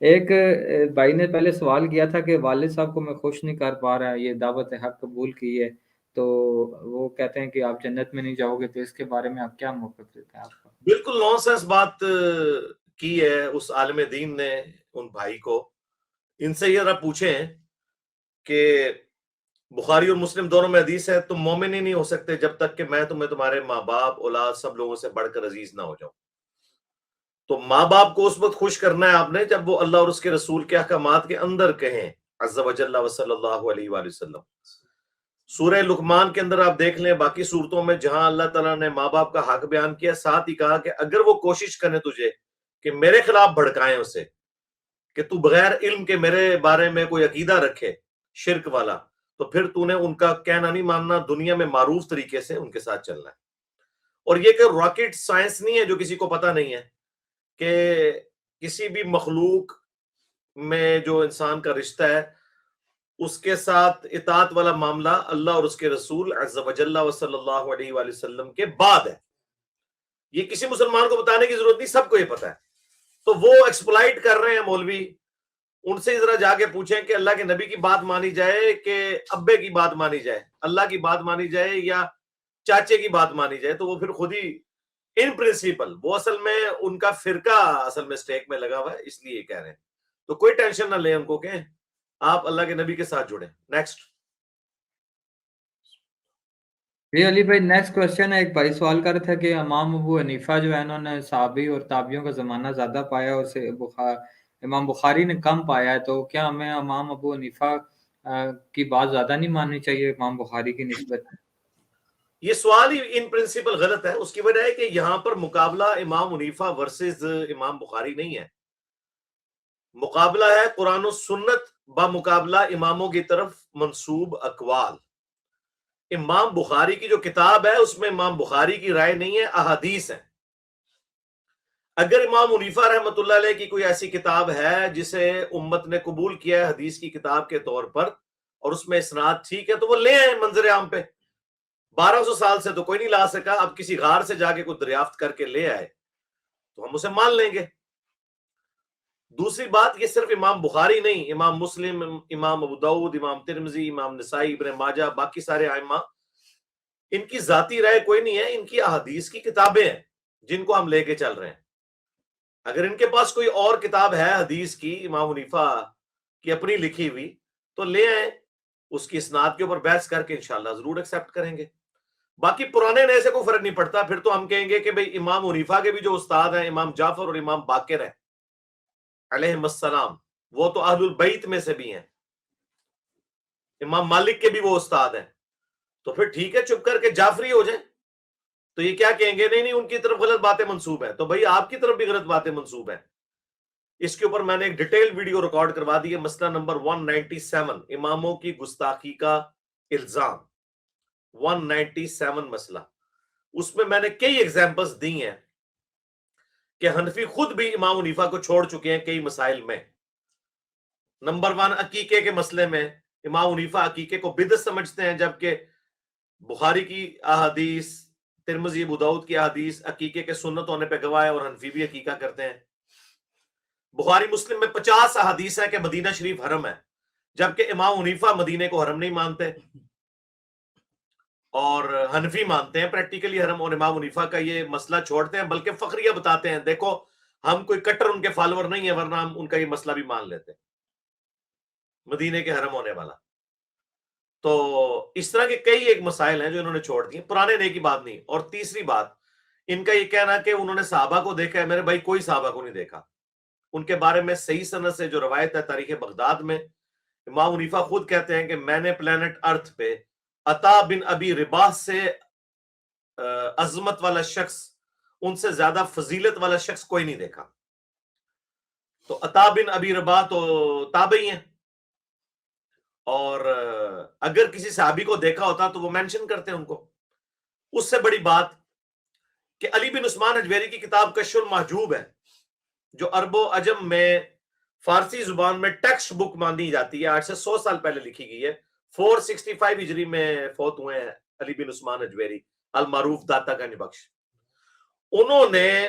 ایک بھائی نے پہلے سوال کیا تھا کہ والد صاحب کو میں خوش نہیں کر پا رہا، یہ دعوت حق قبول کی ہے، تو وہ کہتے ہیں کہ آپ جنت میں نہیں جاؤ گے، تو اس کے بارے میں آپ کیا موقف دیتے ہیں آپ کا؟ بالکل نان سینس بات کی ہے اس عالم دین نے ان بھائی کو. ان سے یہ ذرا پوچھیں کہ بخاری اور مسلم دونوں میں حدیث ہے تم مومن ہی نہیں ہو سکتے جب تک کہ میں تمہیں تمہارے ماں باپ اولاد سب لوگوں سے بڑھ کر عزیز نہ ہو جاؤں. تو ماں باپ کو اس وقت خوش کرنا ہے آپ نے جب وہ اللہ اور اس کے رسول کے احکامات کے اندر کہیں عز وجل و صلی اللہ علیہ وآلہ وسلم. سورہ لقمان کے اندر آپ دیکھ لیں، باقی صورتوں میں جہاں اللہ تعالیٰ نے ماں باپ کا حق بیان کیا، ساتھ ہی کہا کہ اگر وہ کوشش کریں تجھے کہ میرے خلاف بھڑکائیں اسے، کہ تو بغیر علم کے میرے بارے میں کوئی عقیدہ رکھے شرک والا، تو پھر تو نے ان کا کہنا نہیں ماننا، دنیا میں معروف طریقے سے ان کے ساتھ چلنا ہے. اور یہ کہ راکٹ سائنس نہیں ہے جو کسی کو پتہ نہیں ہے کہ کسی بھی مخلوق میں جو انسان کا رشتہ ہے اس کے ساتھ اطاعت والا معاملہ اللہ اور اس کے رسول عز وجل و صلی اللہ علیہ وآلہ وسلم کے بعد ہے. یہ کسی مسلمان کو بتانے کی ضرورت نہیں، سب کو یہ پتہ ہے. تو وہ ایکسپلائٹ کر رہے ہیں مولوی. ان سے ذرا جا کے پوچھیں کہ اللہ کے نبی کی بات مانی جائے کہ ابے کی بات مانی جائے، اللہ کی بات مانی جائے یا چاچے کی بات مانی جائے. تو وہ پھر خود ہی ان پرنسپل، وہ اصل میں ان کا فرقہ اصل میں اسٹیک میں لگا ہوا ہے، اس لیے کہہ رہے ہیں. تو کوئی ٹینشن نہ لیں ان کو کہ آپ اللہ کے نبی کے ساتھ جڑیں. نیکسٹ. جی علی بھائی، نیکسٹ کوشچن ہے. ایک بھائی سوال کر رہے تھے کہ امام ابو حنیفہ جو ہے انہوں نے صحابی اور تابعیوں کا زمانہ زیادہ پایا اور امام بخاری نے کم پایا ہے، تو کیا ہمیں امام ابو حنیفہ کی بات زیادہ نہیں ماننی چاہیے امام بخاری کی نسبت؟ یہ سوال ہی ان پرنسپل غلط ہے. اس کی وجہ ہے کہ یہاں پر مقابلہ امام حنیفہ ورسز امام بخاری نہیں ہے. مقابلہ ہے قرآن و سنت بمقابلہ اماموں کی طرف منسوب اقوال. امام بخاری کی جو کتاب ہے اس میں امام بخاری کی رائے نہیں ہے، احادیث ہے. اگر امام حنیفہ رحمۃ اللہ علیہ کی کوئی ایسی کتاب ہے جسے امت نے قبول کیا ہے حدیث کی کتاب کے طور پر اور اس میں اسناد ٹھیک ہے تو وہ لے آئے منظر عام پہ. 1200 سال سے تو کوئی نہیں لا سکا، اب کسی غار سے جا کے کوئی دریافت کر کے لے آئے تو ہم اسے مان لیں گے. دوسری بات، یہ صرف امام بخاری نہیں، امام مسلم، امام ابو داؤد، امام ترمذی، امام نسائی، ابن ماجہ، باقی سارے ائمہ، ان کی ذاتی رائے کوئی نہیں ہے، ان کی احادیث کی کتابیں ہیں جن کو ہم لے کے چل رہے ہیں. اگر ان کے پاس کوئی اور کتاب ہے حدیث کی امام حنیفہ کی اپنی لکھی ہوئی تو لے آئیں، اس کی اسناد کے اوپر بحث کر کے انشاءاللہ ضرور ایکسیپٹ کریں گے. باقی پرانے نئے سے کوئی فرق نہیں پڑتا. پھر تو ہم کہیں گے کہ بھئی امام حنیفہ کے بھی جو استاد ہیں امام جعفر اور امام باقر ہیں علیہم السلام، وہ تو اہل البیت میں سے بھی ہیں. امام مالک کے بھی وہ استاد ہیں. تو پھر ٹھیک ہے، چپ کر کے جعفری ہو جائیں. تو یہ کیا کہیں گے نہیں نہیں ان کی طرف غلط باتیں منسوب ہیں، تو بھئی آپ کی طرف بھی غلط باتیں منسوب ہیں. اس کے اوپر میں نے ایک ڈیٹیل ویڈیو ریکارڈ کروا دی ہے، مسئلہ نمبر 197 اماموں کی گستاخی کا الزام. 197 مسئلہ. اس میں نے کئی ایگزامپلز دی ہیں کہ حنفی خود بھی امام حنیفہ کو چھوڑ چکے ہیں کئی مسائل میں. نمبر 1 عقیقے کے مسئلے میں امام حنیفہ عقیقے کو بدعت سمجھتے ہیں، جبکہ بخاری کی احادیث، ترمذی، ابو داؤد کی احادیث عقیقے کے سنت ہونے پہ گواہ ہے اور حنفی بھی عقیقہ کرتے ہیں. بخاری مسلم میں 50 احادیث ہیں کہ مدینہ شریف حرم ہے، جبکہ امام حنیفہ مدینے کو حرم نہیں مانتے اور حنفی مانتے ہیں پریکٹیکلی حرم. اور امام حنیفہ کا یہ مسئلہ چھوڑتے ہیں، بلکہ فخریہ بتاتے ہیں دیکھو ہم کوئی کٹر ان کے فالوور نہیں ہیں، ورنہ ہم ان کا یہ مسئلہ بھی مان لیتے مدینے کے حرم ہونے والا. تو اس طرح کے کئی ایک مسائل ہیں جو انہوں نے چھوڑ دیے، پرانے نئے کی بات نہیں. اور تیسری بات، ان کا یہ کہنا کہ انہوں نے صحابہ کو دیکھا ہے، میرے بھائی کوئی صحابہ کو نہیں دیکھا. ان کے بارے میں صحیح سند سے جو روایت ہے تاریخ بغداد میں، امام حنیفہ خود کہتے ہیں کہ میں نے پلانٹ ارتھ پہ عطا بن ابی رباح سے عظمت والا شخص، ان سے زیادہ فضیلت والا شخص کوئی نہیں دیکھا. تو عطا بن ابی رباح تو تابعی ہیں، اور اگر کسی صحابی کو دیکھا ہوتا تو وہ مینشن کرتے ہیں ان کو. اس سے بڑی بات کہ علی بن عثمان اجویری کی کتاب کشف المحجوب ہے، جو عرب و عجم میں فارسی زبان میں ٹیکسٹ بک مانی جاتی ہے، آج سے 100 سال پہلے لکھی گئی ہے. 465 ہجری میں فوت ہوئے ہیں علی بن عثمان اجویری، المعروف داتا گنج بخش. انہوں نے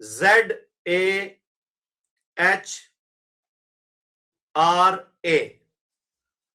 ZAHRA,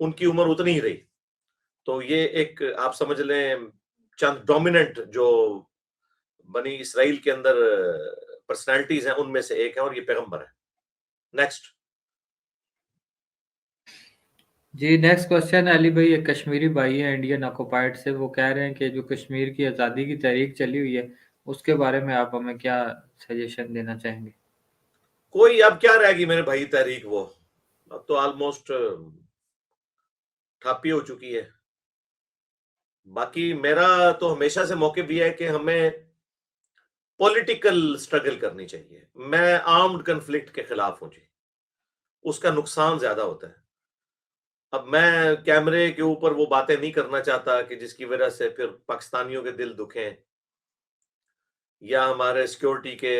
ان کی عمر اتنی ہی رہی. تو یہ ایک آپ سمجھ لیں چند ڈومیننٹ جو بنی اسرائیل کے اندر پرسنالٹیز ہیں ان میں سے ایک ہے اور یہ پیغمبر ہے. نیکسٹ. جی نیکسٹ کوشچن علی بھائی ایک کشمیری بھائی ہیں انڈین آکوپائڈ سے, وہ کہہ رہے ہیں کہ جو کشمیر کی آزادی کی تحریک چلی ہوئی ہے اس کے بارے میں آپ ہمیں کیا سجیشن دینا چاہیں گے؟ کوئی اب کیا رہے گی میرے بھائی تحریک, وہ اب تو آلموسٹ ٹھاپی ہو چکی ہے. باقی میرا تو ہمیشہ سے موقف یہ ہے کہ ہمیں پولیٹیکل سٹرگل کرنی چاہیے. میں آرمڈ کنفلکٹ کے خلاف ہوں جی, اس کا نقصان زیادہ ہوتا ہے. اب میں کیمرے کے اوپر وہ باتیں نہیں کرنا چاہتا کہ جس کی وجہ سے پھر پاکستانیوں کے دل دکھیں یا ہمارے سیکورٹی کے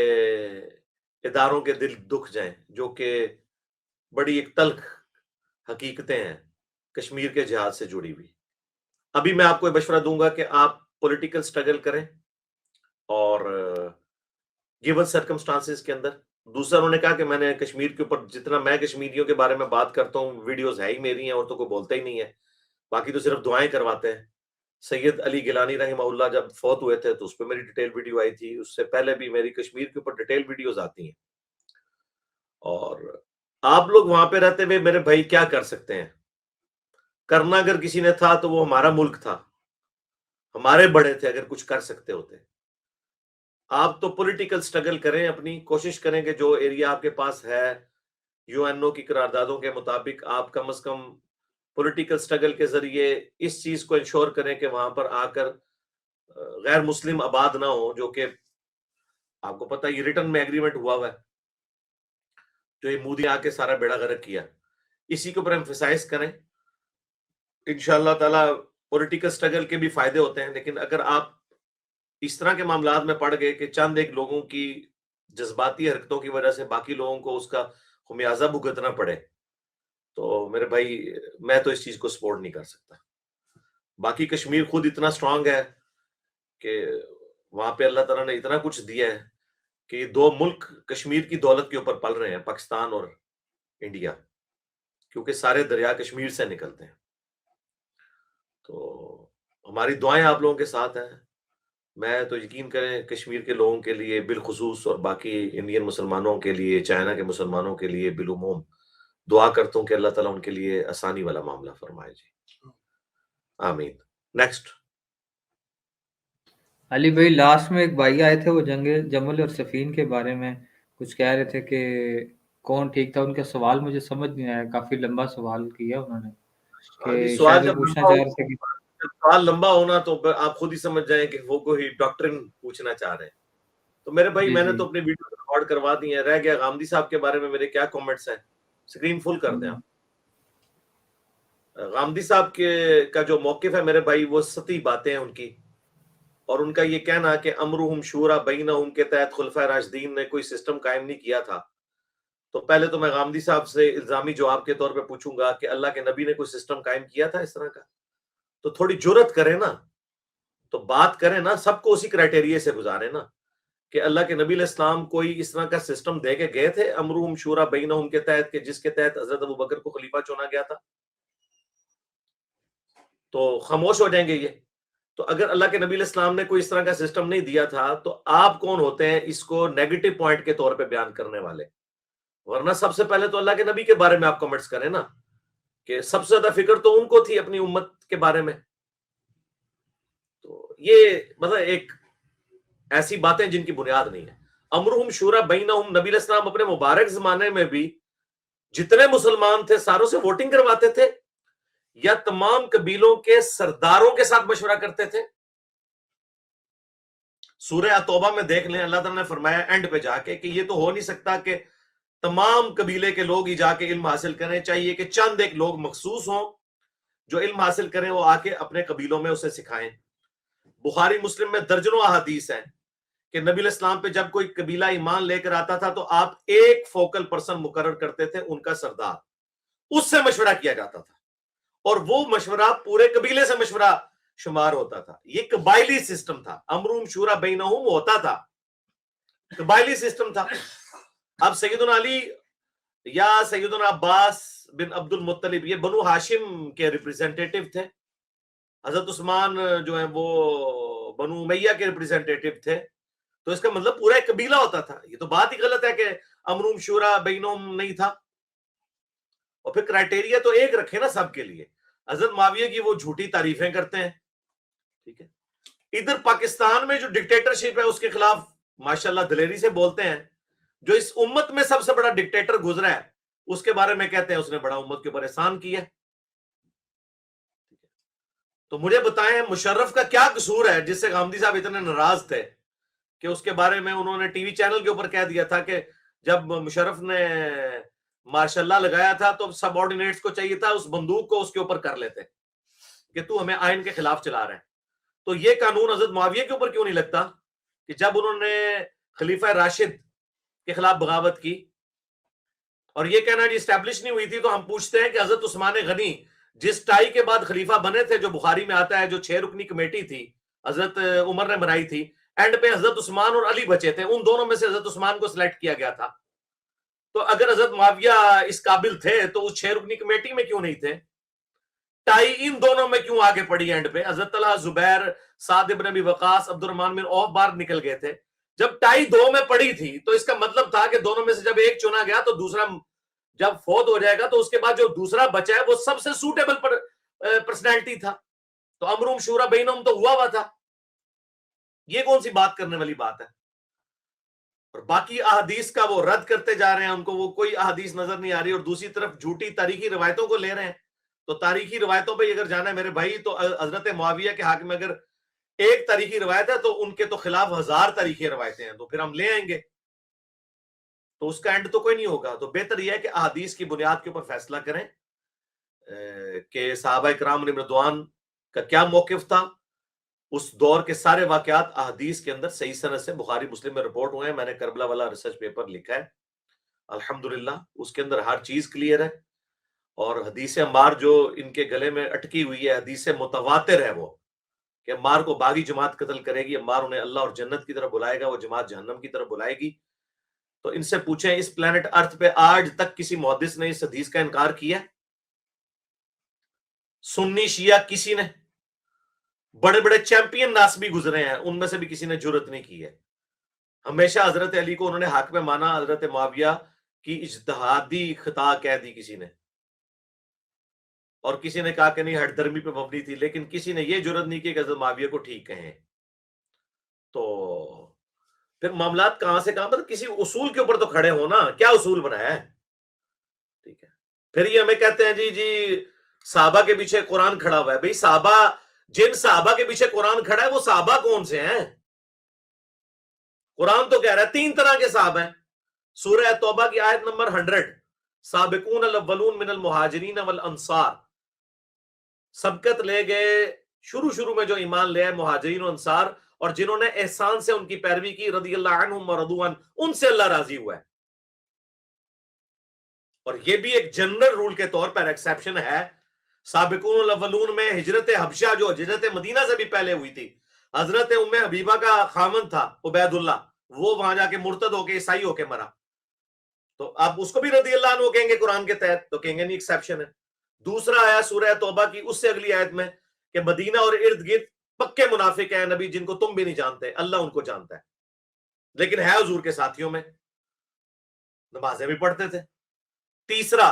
اداروں کے دل دکھ جائیں, جو کہ بڑی ایک تلخ حقیقتیں ہیں کشمیر کے جہاد سے جڑی ہوئی. ابھی میں آپ کو مشورہ دوں گا کہ آپ پولیٹیکل سٹرگل کریں اور گیون سرکمسٹانسز کے اندر. دوسرا انہوں نے کہا کہ میں نے کشمیر کے اوپر جتنا میں کشمیریوں کے بارے میں بات کرتا ہوں ویڈیوز ہے ہی میری ہیں, اور تو کوئی بولتا ہی نہیں ہے, باقی تو صرف دعائیں کرواتے ہیں. سید علی گیلانی رحمہ اللہ جب فوت ہوئے تھے تو اس پہ میری ڈیٹیل ویڈیو آئی تھی, اس سے پہلے بھی میری کشمیر کے اوپر ڈیٹیل ویڈیوز آتی ہیں. اور آپ لوگ وہاں پہ رہتے ہوئے میرے بھائی کیا کر سکتے ہیں؟ کرنا اگر کسی نے تھا تو وہ ہمارا ملک تھا, ہمارے بڑے تھے, اگر کچھ کر سکتے ہوتے. آپ تو پولیٹیکل سٹرگل کریں, اپنی کوشش کریں کہ جو ایریا آپ کے پاس ہے یو این او کی قراردادوں کے مطابق آپ کم از کم پولیٹیکل سٹرگل کے ذریعے اس چیز کو انشور کریں کہ وہاں پر آ کر غیر مسلم آباد نہ ہو, جو کہ آپ کو پتہ یہ ریٹن میں ایگریمنٹ ہوا ہے جو یہ مودی آ کے سارا بیڑا غرق کیا. اسی کے اوپر ایمفسائز کریں. انشاءاللہ تعالی پولیٹیکل سٹرگل کے بھی فائدے ہوتے ہیں, لیکن اگر آپ اس طرح کے معاملات میں پڑ گئے کہ چند ایک لوگوں کی جذباتی حرکتوں کی وجہ سے باقی لوگوں کو اس کا خمیازہ بھگتنا پڑے, تو میرے بھائی میں تو اس چیز کو سپورٹ نہیں کر سکتا. باقی کشمیر خود اتنا سٹرانگ ہے کہ وہاں پہ اللہ تعالیٰ نے اتنا کچھ دیا ہے کہ یہ دو ملک کشمیر کی دولت کے اوپر پل رہے ہیں, پاکستان اور انڈیا, کیونکہ سارے دریا کشمیر سے نکلتے ہیں. تو ہماری دعائیں آپ لوگوں کے ساتھ ہیں. میں تو یقین کریں کشمیر کے لوگوں کے لیے بالخصوص اور باقی انڈین مسلمانوں کے لیے, چائنا کے مسلمانوں کے لیے بالعموم دعا کرتا ہوں کہ اللہ تعالیٰ ان کے لیے آسانی والا معاملہ فرمائے جی. آمین. نیکسٹ. علی بھائی لاسٹ میں ایک بھائی آئے تھے, وہ جنگ جمل اور صفین کے بارے میں کچھ کہہ رہے تھے کہ کون ٹھیک تھا. ان کا سوال مجھے سمجھ نہیں آیا, کافی لمبا سوال کیا انہوں نے, کہ سوال شاید وہ جب پوچھنا لمبا چاہ رہے تھے کہ سوال لمبا ہونا تو آپ خود ہی سمجھ جائیں کہ وہ کوئی ڈاکٹرن پوچھنا چاہ رہے ہیں. تو میرے بھائی میں نے تو اپنی ویڈیو ریکارڈ کروا دی ہیں. رہ گیا غامدی صاحب کے بارے میں میرے کیا کامنٹس ہیں, سکرین فل کر دیں آپ. غامدی صاحب کا جو موقف ہے میرے بھائی وہ سطحی باتیں ہیں ان کی, اور ان کا یہ کہنا کہ امرہم شورا بینہم کے تحت خلفائے راشدین نے کوئی سسٹم قائم نہیں کیا تھا. تو پہلے تو میں غامدی صاحب سے الزامی جواب کے طور پہ پوچھوں گا کہ اللہ کے نبی نے کوئی سسٹم قائم کیا تھا اس طرح کا؟ تو تھوڑی جرت کریں نا, تو بات کریں نا, سب کو اسی کرائٹیریے سے گزارے نا کہ اللہ کے نبی علیہ السلام کوئی اس طرح کا سسٹم دے کے گئے تھے امرہم شورا بینہم کے تحت, کہ جس کے تحت حضرت ابوبکر کو خلیفہ چنا گیا تھا. تو خاموش ہو جائیں گے یہ. تو اگر اللہ کے نبی علیہ السلام نے کوئی اس طرح کا سسٹم نہیں دیا تھا تو آپ کون ہوتے ہیں اس کو نیگیٹو پوائنٹ کے طور پہ بیان کرنے والے؟ ورنہ سب سے پہلے تو اللہ کے نبی کے بارے میں آپ کمنٹس کریں نا, کہ سب سے زیادہ فکر تو ان کو تھی اپنی امت کے بارے میں. تو یہ مطلب ایک ایسی باتیں جن کی بنیاد نہیں ہے. امرہم شورا بینہم, نبی علیہ السلام اپنے مبارک زمانے میں بھی جتنے مسلمان تھے ساروں سے ووٹنگ کرواتے تھے یا تمام قبیلوں کے سرداروں کے ساتھ مشورہ کرتے تھے؟ سورہ توبہ میں دیکھ لیں, اللہ تعالیٰ نے فرمایا اینڈ پہ جا کے کہ یہ تو ہو نہیں سکتا کہ تمام قبیلے کے لوگ ہی جا کے علم حاصل کریں, چاہیے کہ چند ایک لوگ مخصوص ہوں جو علم حاصل کریں, وہ آ کے اپنے قبیلوں میں اسے سکھائیں. بخاری مسلم میں درجنوں احادیث ہیں کہ نبی علیہ السلام پہ جب کوئی قبیلہ ایمان لے کر آتا تھا تو آپ ایک فوکل پرسن مقرر کرتے تھے, ان کا سردار, اس سے مشورہ کیا جاتا تھا, اور وہ مشورہ پورے قبیلے سے مشورہ شمار ہوتا تھا. یہ قبائلی سسٹم تھا, امرہم شورا بینہم ہوتا تھا, قبائلی سسٹم تھا. اب سیدنا علی یا سیدنا عباس بن عبد المطلب، یہ بنو ہاشم کے ریپریزنٹیٹو تھے. حضرت عثمان جو ہیں وہ بنو امیہ کے ریپریزنٹیٹو تھے. تو اس کا مطلب پورا ایک قبیلہ ہوتا تھا. یہ تو بات ہی غلط ہے کہ امرهم شورا بینہم نہیں تھا. اور پھر کرائٹیریا تو ایک رکھے نا سب کے لیے. حضرت معاویہ کی وہ جھوٹی تعریفیں کرتے ہیں. ٹھیک ہے. ادھر پاکستان میں جو ڈکٹیٹرشپ ہے اس کے خلاف ماشاءاللہ دلیری سے بولتے ہیں. جو اس امت میں سب سے بڑا ڈکٹیٹر گزرا ہے اس کے بارے میں کہتے ہیں اس نے بڑا امت کے اوپر احسان کیا. تو مجھے بتائیں مشرف کا کیا قصور ہے جس سے غامدی صاحب اتنے ناراض تھے کہ اس کے بارے میں انہوں نے ٹی وی چینل کے اوپر کہہ دیا تھا کہ جب مشرف نے ماشاء اللہ لگایا تھا تو سب آرڈینیٹس کو چاہیے تھا اس بندوق کو اس کے اوپر کر لیتے کہ تو ہمیں آئین کے خلاف چلا رہا ہے. تو یہ قانون حضرت معاویہ کے اوپر کیوں نہیں لگتا کہ جب انہوں نے خلیفہ راشد کے خلاف بغاوت کی اور یہ کہنا جی اسٹیبلش نہیں ہوئی تھی, تو ہم پوچھتے ہیں کہ حضرت عثمان غنی جس ٹائی کے بعد خلیفہ بنے تھے, جو بخاری میں آتا ہے, جو 6 رکنی کمیٹی تھی حضرت عمر نے بنائی تھی, اینڈ پہ حضرت عثمان اور علی بچے تھے, ان دونوں میں سے حضرت عثمان کو سلیکٹ کیا گیا تھا. تو اگر حضرت معاویہ اس قابل تھے تو اس 6 رکنی کمیٹی میں کیوں نہیں تھے؟ ٹائی ان دونوں میں کیوں آگے پڑی اینڈ پہ؟ حضرت طلحہ, زبیر, سعد بن ابی وقاص, عبد الرحمن بن عوف باہر نکل گئے تھے. جب ٹائی 2 میں پڑی تھی تو اس کا مطلب تھا کہ دونوں میں سے جب ایک چنا گیا تو دوسرا جب فوت ہو جائے گا تو اس کے بعد جو دوسرا بچا ہے وہ سب سے سوٹیبل پرسنالٹی تھا. تو امرهم شورا بینہم تو ہوا تھا. یہ کون سی بات کرنے والی بات ہے؟ اور باقی احادیث کا وہ رد کرتے جا رہے ہیں, ان کو وہ کوئی احادیث نظر نہیں آ رہی, اور دوسری طرف جھوٹی تاریخی روایتوں کو لے رہے ہیں. تو تاریخی روایتوں پہ اگر جانا ہے میرے بھائی, تو حضرت معاویہ کے حق میں اگر ایک تاریخی روایت ہے تو ان کے تو خلاف 1000 تاریخی روایتیں ہیں, تو پھر ہم لے آئیں گے. تو اس کا اینڈ تو کوئی نہیں ہوگا. تو بہتر یہ ہے کہ احادیث کی بنیاد کے اوپر فیصلہ کریں کہ صحابہ کرام علیہم رضوان کا کیا موقف تھا. اس دور کے سارے واقعات احادیث کے اندر صحیح سند سے بخاری مسلم میں رپورٹ ہوئے ہیں. میں نے کربلا والا ریسرچ پیپر لکھا ہے الحمدللہ, اس کے اندر ہر چیز کلیئر ہے. اور حدیث عمار جو ان کے گلے میں اٹکی ہوئی ہے, حدیث متواتر ہے وہ, کہ عمار کو باغی جماعت قتل کرے گی, عمار انہیں اللہ اور جنت کی طرف بلائے گا, وہ جماعت جہنم کی طرف بلائے گی. تو ان سے پوچھیں اس پلانٹ ارتھ پہ آج تک کسی محدث نے اس حدیث کا انکار کیا؟ سنی شیعہ کسی نے, بڑے بڑے چیمپئن ناسبی گزرے ہیں, ان میں سے بھی کسی نے جرت نہیں کی ہے. ہمیشہ حضرت علی کو انہوں نے حق میں مانا, حضرت معاویہ کی اجتہادی خطا کہہ دی کسی نے, اور کسی نے کہا کہ نہیں ہٹ درمی پہ مبنی تھی, لیکن کسی نے یہ جرت نہیں کی کہ حضرت معاویہ کو ٹھیک کہیں. تو پھر معاملات کہاں سے کہاں پر, کسی اصول کے اوپر تو کھڑے ہونا. کیا اصول بنایا ہے؟ ٹھیک ہے. پھر یہ ہمیں کہتے ہیں جی صحابہ کے پیچھے قرآن کھڑا ہوا ہے. بھئی صحابہ, جن صحابہ کے پیچھے قرآن کھڑا ہے وہ صحابہ کون سے ہیں؟ قرآن تو کہہ رہا ہے 3 طرح کے صحابہ ہیں. سورہ توبہ کی آیت نمبر 100, سابقون الاولون من المہاجرین والانصار, سبقت لے گئے شروع میں جو ایمان لے آئے مہاجرین و انصار, اور جنہوں نے احسان سے ان کی پیروی کی, رضی اللہ عنہم ورضوا عنہ, ان سے اللہ راضی ہوا ہے. اور یہ بھی ایک جنرل رول کے طور پر ایکسیپشن ہے. سابقون الاولون میں ہجرت حبشہ, جو ہجرت مدینہ سے بھی پہلے ہوئی تھی, حضرت ام حبیبہ کا خامن تھا عبید اللہ, وہ وہاں جا کے مرتد ہو کے عیسائی ہو کے مرا, تو آپ اس کو بھی رضی اللہ عنہ کہیں گے قرآن کے تحت؟ تو کہیں گے نہیں, ایکسیپشن ہے. دوسرا آیا سورہ توبہ کی اس سے اگلی آیت میں کہ مدینہ اور ارد گرد پکے منافق ہیں نبی, جن کو تم بھی نہیں جانتے, اللہ ان کو جانتا ہے, لیکن ہے حضور کے ساتھیوں میں, نمازیں بھی پڑھتے تھے. تیسرا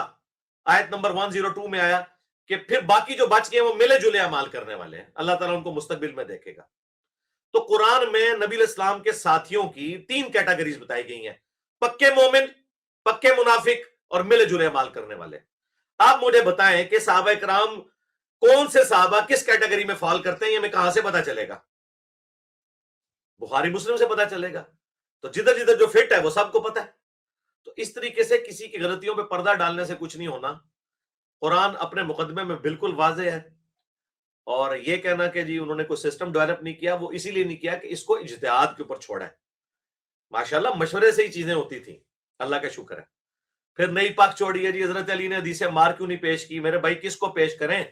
آیت نمبر 102 میں آیا کہ پھر باقی جو بچ گئے وہ ملے جلے اعمال کرنے والے ہیں, اللہ تعالیٰ ان کو مستقبل میں دیکھے گا. تو قرآن میں نبی علیہ السلام کے ساتھیوں کی 3 کیٹیگریز بتائی گئی ہیں, پکے مومن, پکے منافق, اور ملے جلے اعمال کرنے والے. آپ مجھے بتائیں کہ صحابہ کرام کون سے صحابہ کس کیٹیگری میں فال کرتے ہیں, یہ ہمیں کہاں سے پتا چلے گا؟ بخاری مسلم سے پتا چلے گا. تو جدھر جدھر جو فٹ ہے وہ سب کو پتا ہے. تو اس طریقے سے کسی کی غلطیوں پہ پردہ ڈالنے سے کچھ نہیں ہونا. قرآن اپنے مقدمے میں بالکل واضح ہے, اور یہ کہنا کہ جی انہوں نے کوئی سسٹم ڈیولپ نہیں کیا, وہ اسی لیے نہیں کیا کہ اس کو اجتہاد کے اوپر چھوڑا ہے. ماشاءاللہ مشورے سے ہی چیزیں ہوتی تھیں, اللہ کا شکر ہے. پھر نئی پاک چوڑی ہے جی حضرت علی نے حدیث مار کیوں نہیں پیش کی. میرے بھائی کس کو پیش کریں؟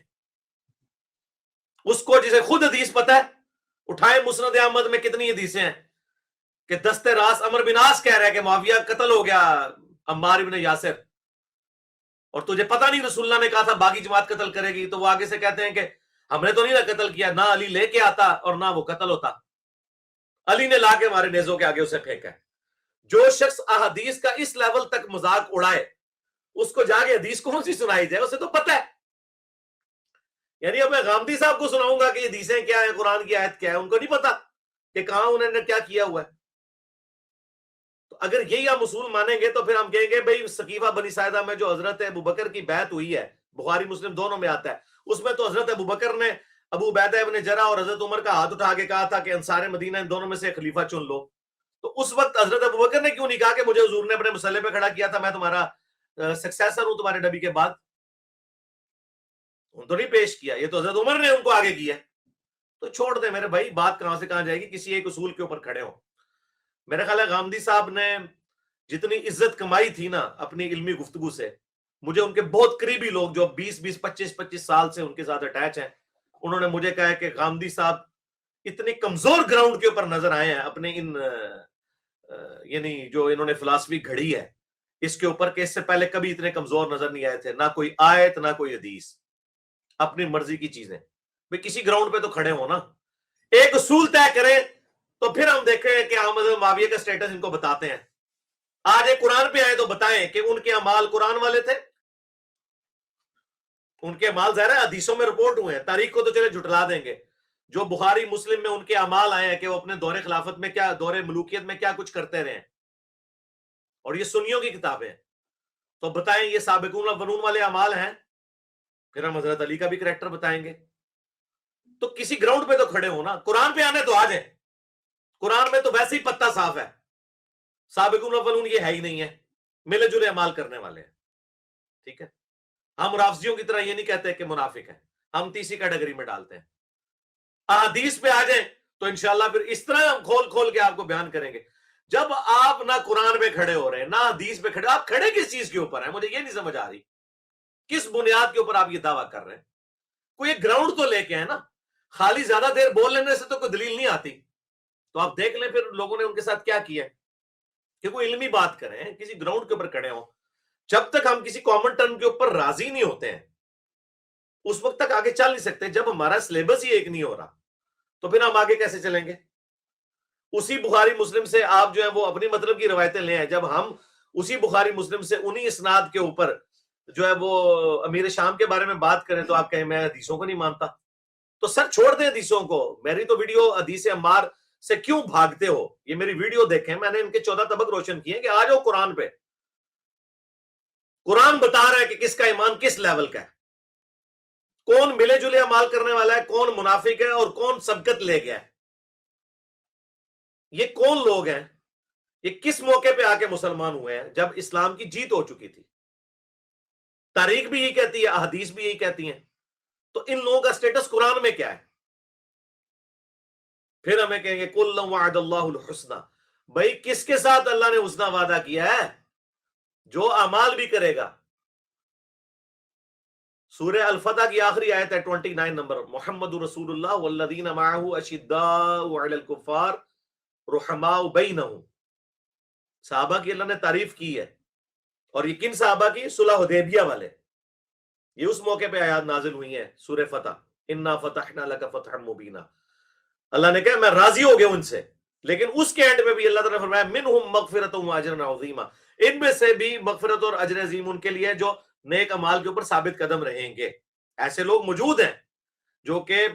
اس کو جسے خود حدیث پتہ ہے. اٹھائے مسند احمد میں کتنی حدیثیں ہیں کہ دست راس عمر بن عاص کہہ رہا ہے کہ معاویہ قتل ہو گیا عمار بن یاسر, اور تجھے پتہ نہیں رسول اللہ نے کہا تھا باقی جماعت قتل کرے گی, تو وہ آگے سے کہتے ہیں کہ ہم نے تو نہیں نہ قتل کیا, نہ علی لے کے آتا اور نہ وہ قتل ہوتا, علی نے لا کے ہمارے نیزوں کے آگے اسے پھینکا ہے. جو شخص احادیث کا اس لیول تک مذاق اڑائے اس کو جا کے حدیث کون سی سنائی جائے, اسے تو پتہ ہے. یعنی اب میں غامدی صاحب کو سناؤں گا کہ یہ حدیثیں کیا ہے, قرآن کی آیت کیا ہے, ان کو نہیں پتا کہ کہاں انہوں نے کیا کیا ہوا ہے. تو اگر یہی ہم اصول مانیں گے تو پھر ہم کہیں گے بھئی ثقیفہ بنی ساعدہ میں جو حضرت ابوبکر کی بیعت ہوئی ہے, بخاری مسلم دونوں میں آتا ہے, اس میں تو حضرت ابوبکر نے ابو عبیدہ ابن جرح اور حضرت عمر کا ہاتھ اٹھا کے کہا تھا کہ انصار مدینہ ان دونوں میں سے خلیفہ چن لو. تو اس وقت حضرت ابوبکر نے کیوں نہیں کہا کہ مجھے حضور نے اپنے مسئلے پہ کھڑا کیا تھا, میں تمہارا سکسیسر ہوں تمہارے نبی کے بعد؟ ان تو نہیں پیش کیا, یہ تو حضرت عمر نے ان کو آگے کیا. تو چھوڑ دیں میرے بھائی, بات کہاں سے کہاں جائے گی, کسی ایک اصول کے اوپر کھڑے ہوں. میرا خیال ہے غامدی صاحب نے جتنی عزت کمائی تھی نا اپنی علمی گفتگو سے, مجھے ان کے بہت قریبی لوگ جو 20-25 سال سے ان کے ساتھ اٹیچ ہیں, انہوں نے مجھے کہا کہ غامدی صاحب اتنے کمزور گراؤنڈ کے اوپر نظر آئے ہیں اپنے ان یعنی جو انہوں نے فلسفی گھڑی ہے اس کے اوپر, کہ اس سے پہلے کبھی اتنے کمزور نظر نہیں آئے تھے, نہ کوئی آیت نہ کوئی حدیث, اپنی مرضی کی چیزیں. بھئی کسی گراؤنڈ پہ تو کھڑے ہو نا, ایک اصول طے کریں تو پھر ہم دیکھیں کہ احمد معاویہ کا سٹیٹس ان کو بتاتے ہیں. آج ایک قرآن پہ آئے تو بتائیں کہ ان کے اعمال قرآن والے تھے, ان کے اعمال ظاہر ہے حدیثوں میں رپورٹ ہوئے ہیں, تاریخ کو تو چلے جھٹلا دیں گے. جو بخاری مسلم میں ان کے اعمال آئے ہیں کہ وہ اپنے دور خلافت میں کیا, دور ملوکیت میں کیا کچھ کرتے رہے ہیں, اور یہ سنیوں کی کتابیں ہیں, تو بتائیں یہ سابقون الاولون والے اعمال ہیں؟ پھر ہم حضرت علی کا بھی کریکٹر بتائیں گے. تو کسی گراؤنڈ پہ تو کھڑے ہو نا, قرآن پہ آنے تو آ جائیں. قرآن میں تو ویسے ہی پتہ صاف ہے, سابقون الاولون یہ ہے ہی نہیں ہے, ملے جلے اعمال کرنے والے ہیں. ٹھیک ہے, ہم رافضیوں کی طرح یہ نہیں کہتے کہ منافق ہیں, ہم تیسری کیٹیگری میں ڈالتے ہیں. احادیث پہ آ جائیں تو انشاءاللہ پھر اس طرح ہم کھول کھول کے آپ کو بیان کریں گے. جب آپ نہ قرآن پہ کھڑے ہو رہے ہیں نہ حدیث پہ کھڑے, آپ کھڑے کس چیز کے اوپر ہیں, مجھے یہ نہیں سمجھ آ رہی. کس بنیاد کے اوپر آپ یہ دعویٰ کر رہے ہیں؟ کوئی ایک گراؤنڈ تو لے کے ہے نا, خالی زیادہ دیر بول لینے سے تو کوئی دلیل نہیں آتی. تو آپ دیکھ لیں پھر لوگوں نے ان کے ساتھ کیا کیا, کہ کوئی علمی بات کریں, کسی گراؤنڈ کے اوپر کھڑے ہوں. جب تک ہم کسی کامن ٹرم کے اوپر راضی نہیں ہوتے ہیں اس وقت تک آگے چل نہیں سکتے. جب ہمارا سلیبس ہی ایک نہیں ہو رہا تو پھر ہم آگے کیسے چلیں گے؟ اسی بخاری مسلم سے آپ جو ہے وہ اپنی مطلب کی روایتیں لے ہیں, جب ہم اسی بخاری مسلم سے انہی اسناد کے اوپر جو ہے وہ امیر شام کے بارے میں بات کریں تو آپ کہیں میں حدیثوں کو نہیں مانتا. تو سر چھوڑ دیں حدیثوں کو. میری تو ویڈیو حدیث عمار سے کیوں بھاگتے ہو, یہ میری ویڈیو دیکھیں, میں نے ان کے 14 طبق روشن کیے کہ آ جاؤ قرآن پہ. قرآن بتا رہا ہے کہ کس کا ایمان کس لیول کا ہے, کون ملے جلے عمال کرنے والا ہے, کون منافق ہے اور کون سبقت لے گیا ہے. یہ کون لوگ ہیں, یہ کس موقع پہ آ کے مسلمان ہوئے ہیں جب اسلام کی جیت ہو چکی تھی. تاریخ بھی یہی کہتی ہے, احادیث بھی یہی کہتی ہیں. تو ان لوگوں کا سٹیٹس قرآن میں کیا ہے؟ پھر ہمیں کہیں گے کل وعد اللہ الحسنى. بھائی کس کے ساتھ اللہ نے حسنہ وعدہ کیا ہے؟ جو اعمال بھی کرے گا. سورہ الفتح کی آخری آیت ہے 29 نمبر, محمد رسول اللہ والذین معہ اشداء علی الکفار رحماء بینہم. صحابہ کی اللہ نے تعریف کی ہے, اور یہ کن صحابہ کی؟ صلح حدیبیہ والے. یہ اس موقع پہ آیات نازل ہوئی ہیں سورہ فتح, انا فتحنا لک فتحا مبینا. اللہ نے کہا میں راضی ہو گیا ان سے, لیکن اس کے اینڈ میں بھی اللہ تعالیٰ نے فرمایا منہم مغفرۃ و اجر عظیم, ان میں سے بھی مغفرت اور اجر عظیم ان کے لیے جو نیک اعمال کے اوپر ثابت قدم رہیں گے. ایسے لوگ موجود ہیں جو کہ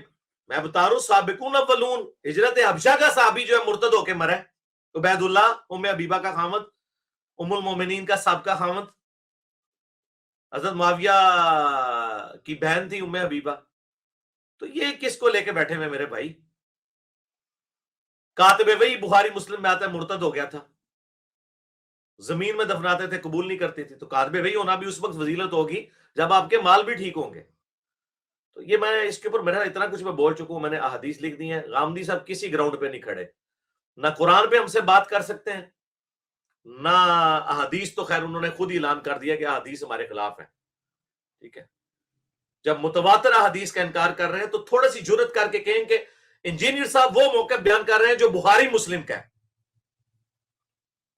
میں بتا رہا ہوں سابقون اولون, ہجرت حبشہ کا صحابی جو ہے مرتد ہو کے مرا ہے, عبید اللہ ام حبیبہ کا خاوند, ام المومنین کا سابقہ خاوند, حضرت معاویہ کی بہن تھی ام حبیبہ. تو یہ کس کو لے کے بیٹھے ہوئے میرے بھائی؟ کاتب وہی بخاری مسلم میں آتا ہے مرتد ہو گیا تھا, زمین میں دفناتے تھے, قبول نہیں کرتی تھی. تو کاتب وہی ہونا بھی اس وقت فضیلت ہوگی جب آپ کے مال بھی ٹھیک ہوں گے. تو یہ میں اس کے اوپر میرا اتنا کچھ میں بول چکا ہوں, میں نے احادیث لکھ دی ہیں. غامدی صاحب کسی گراؤنڈ پہ نہیں کھڑے, نہ قرآن پہ ہم سے بات کر سکتے ہیں نہ احادیث. تو خیر انہوں نے خود ہی اعلان کر دیا کہ احادیث ہمارے خلاف ہیں. ٹھیک ہے, جب متواتر احادیث کا انکار کر رہے ہیں تو تھوڑا سی جرت کر کے کہیں کہ انجینئر صاحب وہ موقف بیان کر رہے ہیں جو بخاری مسلم کا ہے,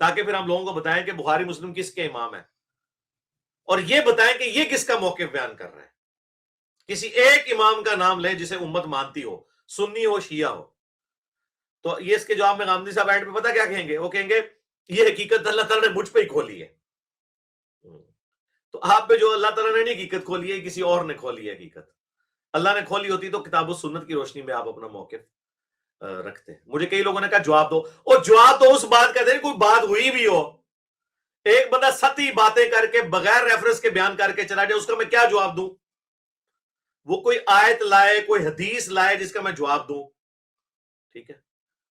تاکہ پھر ہم لوگوں کو بتائیں کہ بخاری مسلم کس کے امام ہے. اور یہ بتائیں کہ یہ کس کا موقف بیان کر رہے ہیں. کسی ایک امام کا نام لے جسے امت مانتی ہو، سنی ہو شیعہ ہو. تو یہ اس کے جواب میں غامدی صاحب اینڈ پہ پتہ کیا کہیں گے؟ وہ کہیں گے یہ حقیقت اللہ تعالیٰ نے مجھ پہ ہی کھولی ہے. تو آپ پہ جو اللہ تعالیٰ نے نہیں حقیقت کھولی ہے، کسی اور نے کھولی ہے حقیقت. اللہ نے کھولی ہوتی تو کتاب و سنت کی روشنی میں آپ اپنا موقف رکھتے ہیں. مجھے کئی لوگوں نے کہا جواب دو، اور جواب تو اس بات کا دیں کوئی بات ہوئی بھی ہو. ایک بندہ سطحی باتیں کر کے بغیر ریفرنس کے بیان کر کے چلا جائے، اس کا میں کیا جواب دوں؟ وہ کوئی آیت لائے، کوئی حدیث لائے جس کا میں جواب دوں. ٹھیک ہے،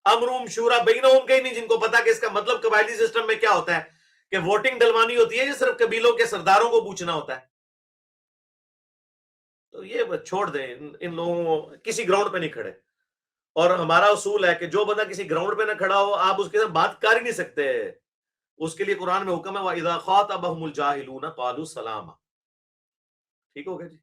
امرهم شورا بینہم کہیں نہیں، جن کو پتا کہ اس کا مطلب قبائلی سسٹم میں کیا ہوتا ہے کہ ووٹنگ ڈلوانی ہوتی ہے یا صرف قبیلوں کے سرداروں کو پوچھنا ہوتا ہے. تو یہ چھوڑ دیں، ان لوگوں کسی گراؤنڈ پہ نہیں کھڑے. اور ہمارا اصول ہے کہ جو بندہ کسی گراؤنڈ پہ نہ کھڑا ہو آپ اس کے ساتھ بات کر ہی نہیں سکتے. اس کے لیے قرآن میں حکم ہے وَإِذَا خَاطَبَهُمُ الْجَاهِلُونَ قَالُوا سَلَامًا. ٹھیک ہو گیا جی.